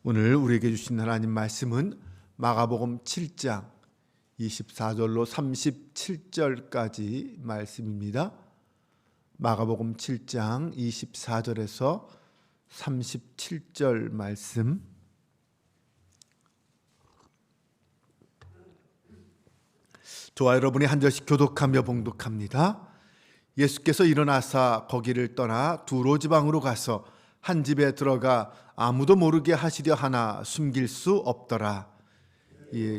오늘 우리에게 주신 하나님 말씀은 마가복음 7장 24절로 37절까지 말씀입니다. 마가복음 7장 24절에서 37절 말씀. 저와 여러분이 한 절씩 교독하며 봉독합니다. 예수께서 일어나사 거기를 떠나 두로 지방으로 가서 한 집에 들어가 아무도 모르게 하시려 하나 숨길 수 없더라.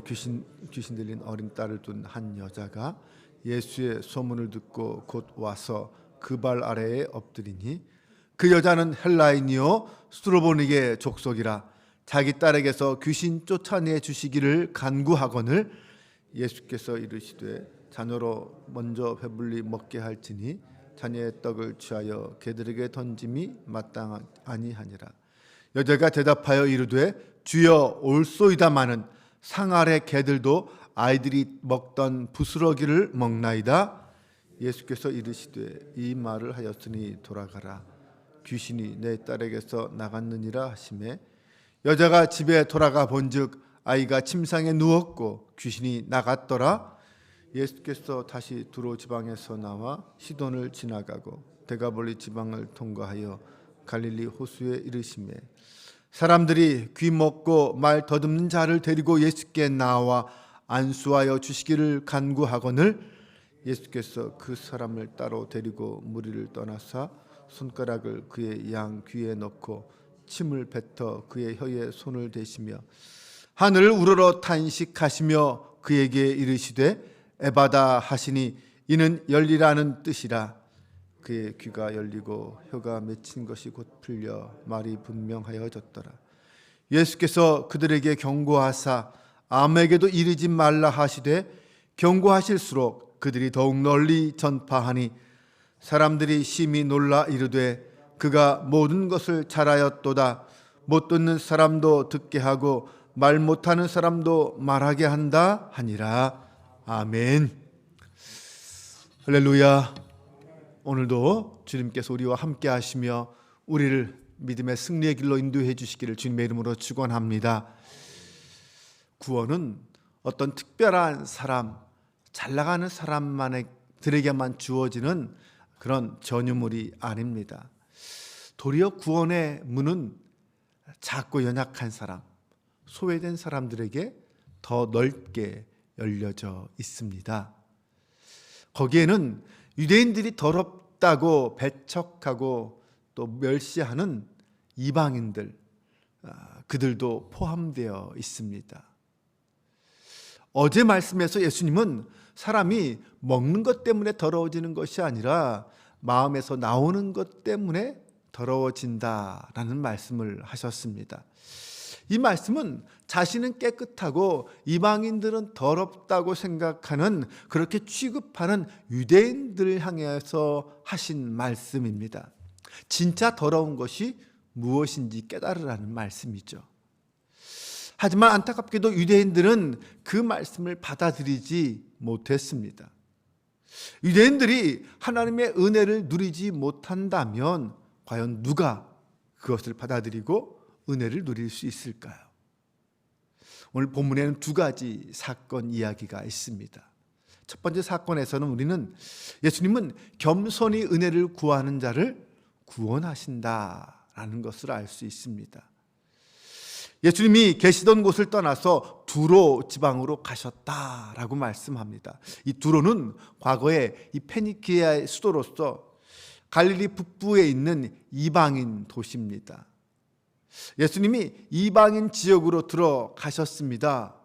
귀신 들린 어린 딸을 둔 한 여자가 예수의 소문을 듣고 곧 와서 그 발 아래에 엎드리니, 그 여자는 헬라인이요 스드로보닉의 족속이라. 자기 딸에게서 귀신 쫓아내 주시기를 간구하거늘 예수께서 이르시되 자녀로 먼저 배불리 먹게 할지니 자녀의 떡을 취하여 개들에게 던짐이 마땅하니하니라. 여자가 대답하여 이르되 주여 올소이다마는 상 아래 개들도 아이들이 먹던 부스러기를 먹나이다. 예수께서 이르시되 이 말을 하였으니 돌아가라, 귀신이 내 딸에게서 나갔느니라 하시매, 여자가 집에 돌아가 본즉 아이가 침상에 누웠고 귀신이 나갔더라. 예수께서 다시 두로 지방에서 나와 시돈을 지나가고 데가볼리 지방을 통과하여 갈릴리 호수에 이르시매, 사람들이 귀 먹고 말 더듬는 자를 데리고 예수께 나와 안수하여 주시기를 간구하거늘 예수께서 그 사람을 따로 데리고 무리를 떠나사 손가락을 그의 양 귀에 넣고 침을 뱉어 그의 혀에 손을 대시며 하늘을 우러러 탄식하시며 그에게 이르시되 에바다 하시니 이는 열리라는 뜻이라. 그의 귀가 열리고 혀가 맺힌 것이 곧 풀려 말이 분명하여졌더라. 예수께서 그들에게 경고하사 아무에게도 이르지 말라 하시되 경고하실수록 그들이 더욱 널리 전파하니, 사람들이 심히 놀라 이르되 그가 모든 것을 잘하였도다. 못 듣는 사람도 듣게 하고 말 못하는 사람도 말하게 한다 하니라. 아멘. 할렐루야. 오늘도 주님께서 우리와 함께 하시며 우리를 믿음의 승리의 길로 인도해 주시기를 주님의 이름으로 축원합니다. 구원은 어떤 특별한 사람, 잘 나가는 사람들에게만 주어지는 그런 전유물이 아닙니다. 도리어 구원의 문은 작고 연약한 사람, 소외된 사람들에게 더 넓게 열려져 있습니다. 거기에는 유대인들이 더럽다고 배척하고 또 멸시하는 이방인들, 그들도 포함되어 있습니다. 어제 말씀에서 예수님은 사람이 먹는 것 때문에 더러워지는 것이 아니라 마음에서 나오는 것 때문에 더러워진다라는 말씀을 하셨습니다. 이 말씀은 자신은 깨끗하고 이방인들은 더럽다고 생각하는, 그렇게 취급하는 유대인들을 향해서 하신 말씀입니다. 진짜 더러운 것이 무엇인지 깨달으라는 말씀이죠. 하지만 안타깝게도 유대인들은 그 말씀을 받아들이지 못했습니다. 유대인들이 하나님의 은혜를 누리지 못한다면 과연 누가 그것을 받아들이고 은혜를 누릴 수 있을까요? 오늘 본문에는 두 가지 사건 이야기가 있습니다. 첫 번째 사건에서는 우리는 예수님은 겸손히 은혜를 구하는 자를 구원하신다라는 것을 알 수 있습니다. 예수님이 계시던 곳을 떠나서 두로 지방으로 가셨다라고 말씀합니다. 이 두로는 과거에 이 페니키아의 수도로서 갈릴리 북부에 있는 이방인 도시입니다. 예수님이 이방인 지역으로 들어가셨습니다.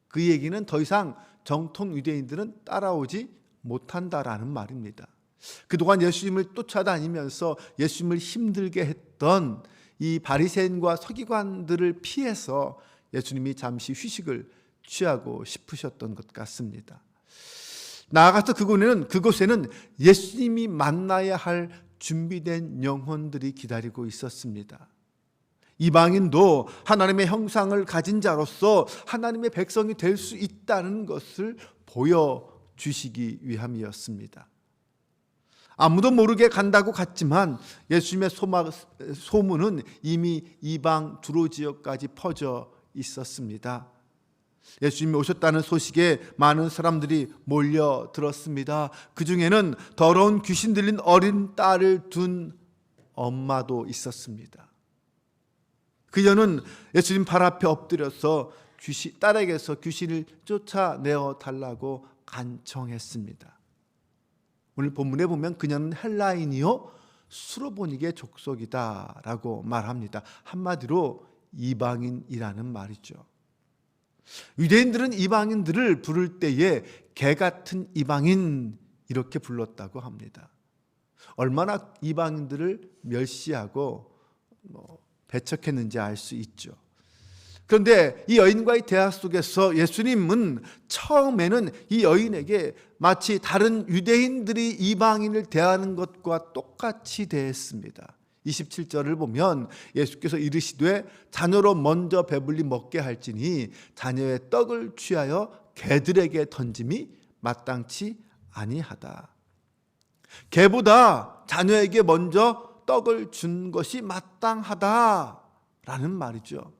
그 얘기는 더 이상 정통 유대인들은 따라오지 못한다라는 말입니다. 그동안 예수님을 쫓아다니면서 예수님을 힘들게 했던 이 바리새인과 서기관들을 피해서 예수님이 잠시 휴식을 취하고 싶으셨던 것 같습니다. 나아가서 그곳에는 예수님이 만나야 할 준비된 영혼들이 기다리고 있었습니다. 이방인도 하나님의 형상을 가진 자로서 하나님의 백성이 될 수 있다는 것을 보여주시기 위함이었습니다. 아무도 모르게 간다고 갔지만 예수님의 소문은 이미 이방 두로 지역까지 퍼져 있었습니다. 예수님이 오셨다는 소식에 많은 사람들이 몰려들었습니다. 그 중에는 더러운 귀신 들린 어린 딸을 둔 엄마도 있었습니다. 그녀는 예수님 발 앞에 엎드려서 딸에게서 귀신을 쫓아내어 달라고 간청했습니다. 오늘 본문에 보면 그녀는 헬라인이요 수로보니게 족속이다 라고 말합니다. 한마디로 이방인이라는 말이죠. 유대인들은 이방인들을 부를 때에 개 같은 이방인 이렇게 불렀다고 합니다. 얼마나 이방인들을 멸시하고 배척했는지 알 수 있죠. 그런데 이 여인과의 대화 속에서 예수님은 처음에는 이 여인에게 마치 다른 유대인들이 이방인을 대하는 것과 똑같이 대했습니다. 27절을 보면 예수께서 이르시되 자녀로 먼저 배불리 먹게 할지니 자녀의 떡을 취하여 개들에게 던짐이 마땅치 아니하다. 개보다 자녀에게 먼저 떡을 준 것이 마땅하다라는 말이죠.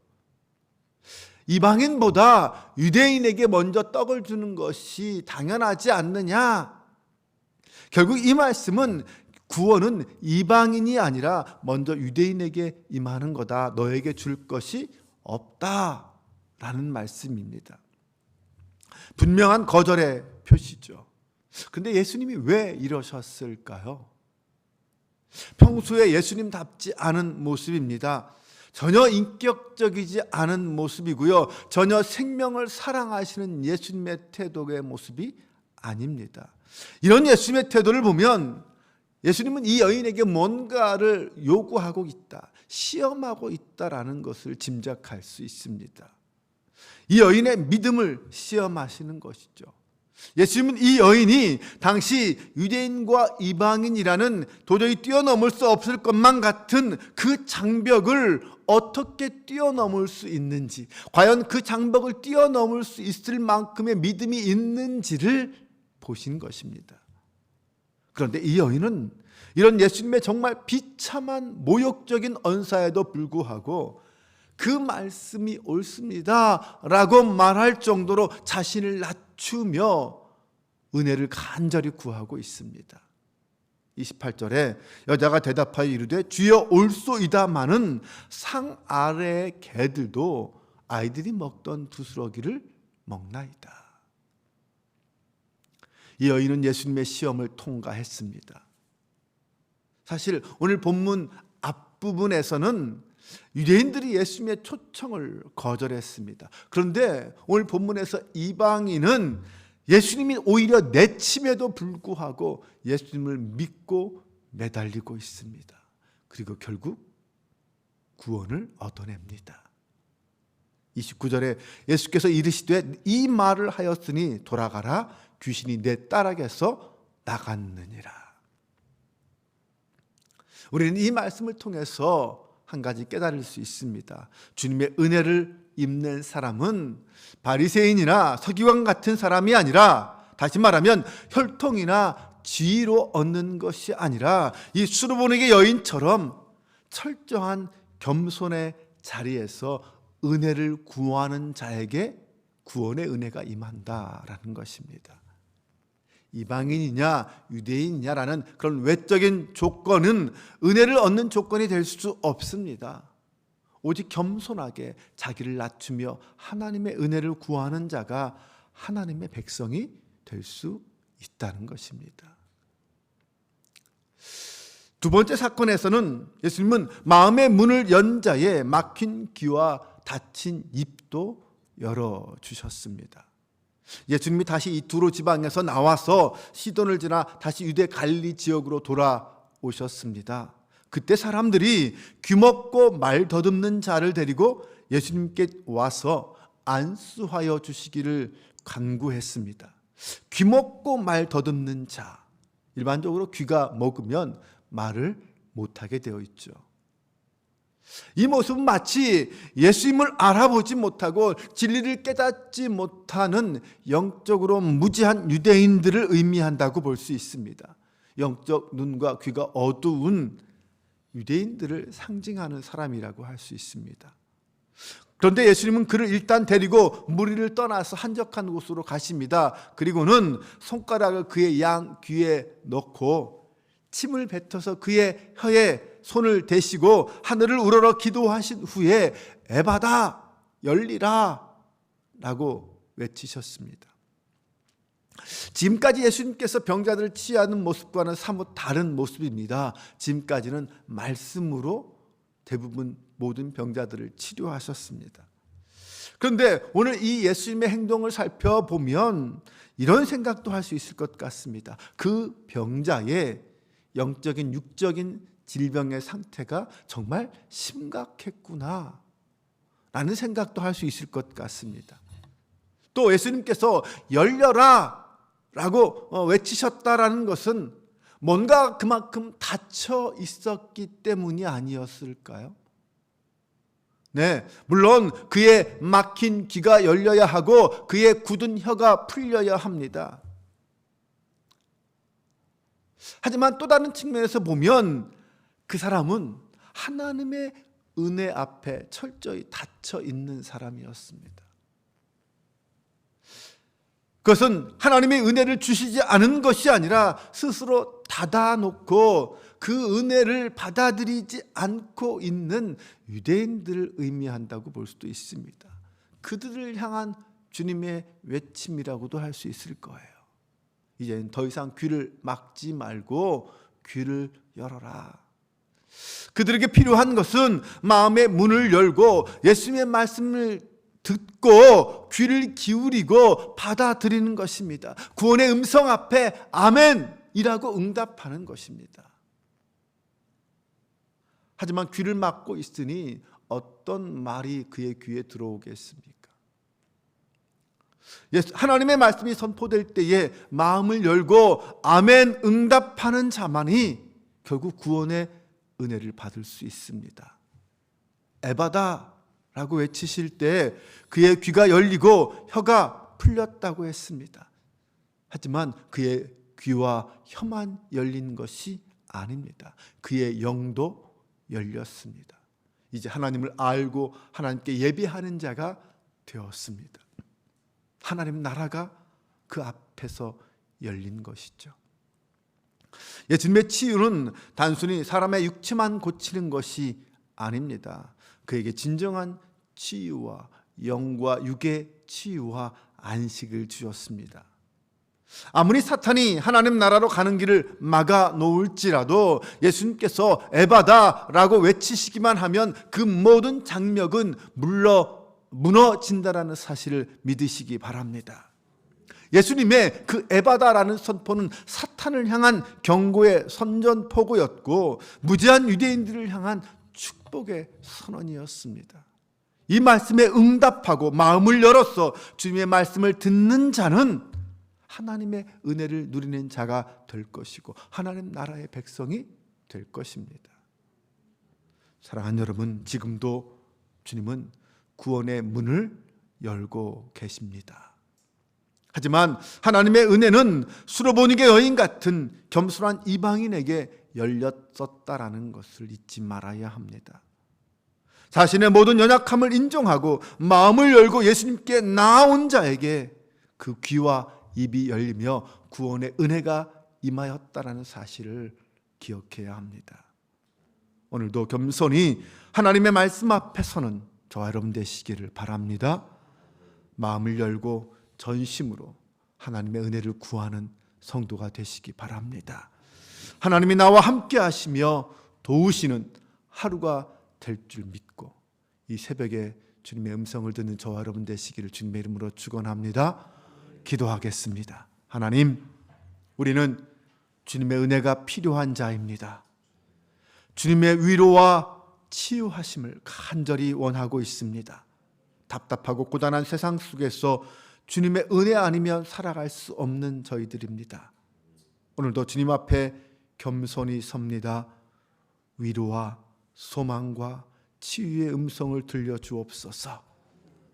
이방인보다 유대인에게 먼저 떡을 주는 것이 당연하지 않느냐? 결국 이 말씀은 구원은 이방인이 아니라 먼저 유대인에게 임하는 거다. 너에게 줄 것이 없다라는 말씀입니다. 분명한 거절의 표시죠. 그런데 예수님이 왜 이러셨을까요? 평소에 예수님답지 않은 모습입니다. 전혀 인격적이지 않은 모습이고요. 전혀 생명을 사랑하시는 예수님의 태도의 모습이 아닙니다. 이런 예수님의 태도를 보면 예수님은 이 여인에게 뭔가를 요구하고 있다, 시험하고 있다라는 것을 짐작할 수 있습니다. 이 여인의 믿음을 시험하시는 것이죠. 예수님은 이 여인이 당시 유대인과 이방인이라는 도저히 뛰어넘을 수 없을 것만 같은 그 장벽을 어떻게 뛰어넘을 수 있는지, 과연 그 장벽을 뛰어넘을 수 있을 만큼의 믿음이 있는지를 보신 것입니다. 그런데 이 여인은 이런 예수님의 정말 비참한 모욕적인 언사에도 불구하고 그 말씀이 옳습니다 라고 말할 정도로 자신을 낮추며 은혜를 간절히 구하고 있습니다. 28절에 여자가 대답하여 이르되 주여 올소이다마는 상 아래의 개들도 아이들이 먹던 부스러기를 먹나이다. 이 여인은 예수님의 시험을 통과했습니다. 사실 오늘 본문 앞부분에서는 유대인들이 예수님의 초청을 거절했습니다. 그런데 오늘 본문에서 이방인은 예수님이 오히려 내침에도 불구하고 예수님을 믿고 매달리고 있습니다. 그리고 결국 구원을 얻어냅니다. 29절에 예수께서 이르시되 이 말을 하였으니 돌아가라, 귀신이 내 딸에게서 나갔느니라. 우리는 이 말씀을 통해서 한 가지 깨달을 수 있습니다. 주님의 은혜를 입는 사람은 바리새인이나 서기관 같은 사람이 아니라, 다시 말하면 혈통이나 지위로 얻는 것이 아니라 이 수르보니게 여인처럼 철저한 겸손의 자리에서 은혜를 구하는 자에게 구원의 은혜가 임한다라는 것입니다. 이방인이냐 유대인이냐라는 그런 외적인 조건은 은혜를 얻는 조건이 될 수 없습니다. 오직 겸손하게 자기를 낮추며 하나님의 은혜를 구하는 자가 하나님의 백성이 될 수 있다는 것입니다. 두 번째 사건에서는 예수님은 마음의 문을 연 자의 막힌 귀와 닫힌 입도 열어주셨습니다. 예수님이 다시 이 두로 지방에서 나와서 시돈을 지나 다시 유대 갈릴리 지역으로 돌아오셨습니다. 그때 사람들이 귀먹고 말 더듬는 자를 데리고 예수님께 와서 안수하여 주시기를 간구했습니다. 귀먹고 말 더듬는 자, 일반적으로 귀가 먹으면 말을 못하게 되어 있죠. 이 모습은 마치 예수님을 알아보지 못하고 진리를 깨닫지 못하는 영적으로 무지한 유대인들을 의미한다고 볼 수 있습니다. 영적 눈과 귀가 어두운 유대인들을 상징하는 사람이라고 할 수 있습니다. 그런데 예수님은 그를 일단 데리고 무리를 떠나서 한적한 곳으로 가십니다. 그리고는 손가락을 그의 양 귀에 넣고 침을 뱉어서 그의 혀에 손을 대시고 하늘을 우러러 기도하신 후에 에바다 열리라 라고 외치셨습니다. 지금까지 예수님께서 병자들을 치유하는 모습과는 사뭇 다른 모습입니다. 지금까지는 말씀으로 대부분 모든 병자들을 치료하셨습니다. 그런데 오늘 이 예수님의 행동을 살펴보면 이런 생각도 할 수 있을 것 같습니다. 그 병자의 영적인 육적인 질병의 상태가 정말 심각했구나 라는 생각도 할 수 있을 것 같습니다. 또 예수님께서 열려라 라고 외치셨다라는 것은 뭔가 그만큼 닫혀 있었기 때문이 아니었을까요? 네, 물론 그의 막힌 귀가 열려야 하고 그의 굳은 혀가 풀려야 합니다. 하지만 또 다른 측면에서 보면 그 사람은 하나님의 은혜 앞에 철저히 닫혀 있는 사람이었습니다. 그것은 하나님의 은혜를 주시지 않은 것이 아니라 스스로 닫아놓고 그 은혜를 받아들이지 않고 있는 유대인들을 의미한다고 볼 수도 있습니다. 그들을 향한 주님의 외침이라고도 할 수 있을 거예요. 이제는 더 이상 귀를 막지 말고 귀를 열어라. 그들에게 필요한 것은 마음의 문을 열고 예수님의 말씀을 듣고 귀를 기울이고 받아들이는 것입니다. 구원의 음성 앞에 아멘이라고 응답하는 것입니다. 하지만 귀를 막고 있으니 어떤 말이 그의 귀에 들어오겠습니까? 하나님의 말씀이 선포될 때에 마음을 열고 아멘 응답하는 자만이 결국 구원의 은혜를 받을 수 있습니다. 에바다 라고 외치실 때 그의 귀가 열리고 혀가 풀렸다고 했습니다. 하지만 그의 귀와 혀만 열린 것이 아닙니다. 그의 영도 열렸습니다. 이제 하나님을 알고 하나님께 예배하는 자가 되었습니다. 하나님 나라가 그 앞에서 열린 것이죠. 예수님의 치유는 단순히 사람의 육체만 고치는 것이 아닙니다. 그에게 진정한 치유와 영과 육의 치유와 안식을 주셨습니다. 아무리 사탄이 하나님 나라로 가는 길을 막아 놓을지라도 예수님께서 에바다라고 외치시기만 하면 그 모든 장벽은 무너진다라는 사실을 믿으시기 바랍니다. 예수님의 그 에바다라는 선포는 사탄을 향한 경고의 선전포고였고 무지한 유대인들을 향한 축복의 선언이었습니다. 이 말씀에 응답하고 마음을 열어서 주님의 말씀을 듣는 자는 하나님의 은혜를 누리는 자가 될 것이고 하나님 나라의 백성이 될 것입니다. 사랑하는 여러분, 지금도 주님은 구원의 문을 열고 계십니다. 하지만 하나님의 은혜는 수로보니게 여인 같은 겸손한 이방인에게 열렸었다라는 것을 잊지 말아야 합니다. 자신의 모든 연약함을 인정하고 마음을 열고 예수님께 나아온 자에게 그 귀와 입이 열리며 구원의 은혜가 임하였다라는 사실을 기억해야 합니다. 오늘도 겸손히 하나님의 말씀 앞에 서는 저와 여러분 되시기를 바랍니다. 마음을 열고 전심으로 하나님의 은혜를 구하는 성도가 되시기 바랍니다. 하나님이 나와 함께 하시며 도우시는 하루가 될 줄 믿고 이 새벽에 주님의 음성을 듣는 저와 여러분 되시기를 주님의 이름으로 축원합니다. 기도하겠습니다. 하나님, 우리는 주님의 은혜가 필요한 자입니다. 주님의 위로와 치유하심을 간절히 원하고 있습니다. 답답하고 고단한 세상 속에서 주님의 은혜 아니면 살아갈 수 없는 저희들입니다. 오늘도 주님 앞에 겸손히 섭니다. 위로와 소망과 치유의 음성을 들려주옵소서.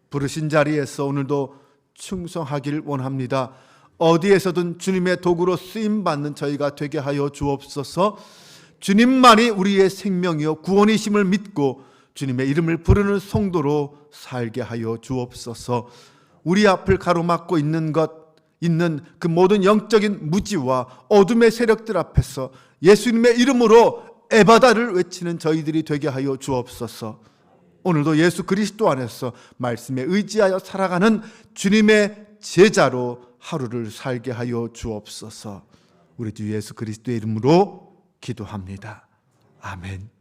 부르신 자리에서 오늘도 충성하길 원합니다. 어디에서든 주님의 도구로 쓰임받는 저희가 되게 하여 주옵소서. 주님만이 우리의 생명이요 구원이심을 믿고 주님의 이름을 부르는 성도로 살게 하여 주옵소서. 우리 앞을 가로막고 있는 그 모든 영적인 무지와 어둠의 세력들 앞에서 예수님의 이름으로 에바다를 외치는 저희들이 되게 하여 주옵소서. 오늘도 예수 그리스도 안에서 말씀에 의지하여 살아가는 주님의 제자로 하루를 살게 하여 주옵소서. 우리 주 예수 그리스도의 이름으로 기도합니다. 아멘.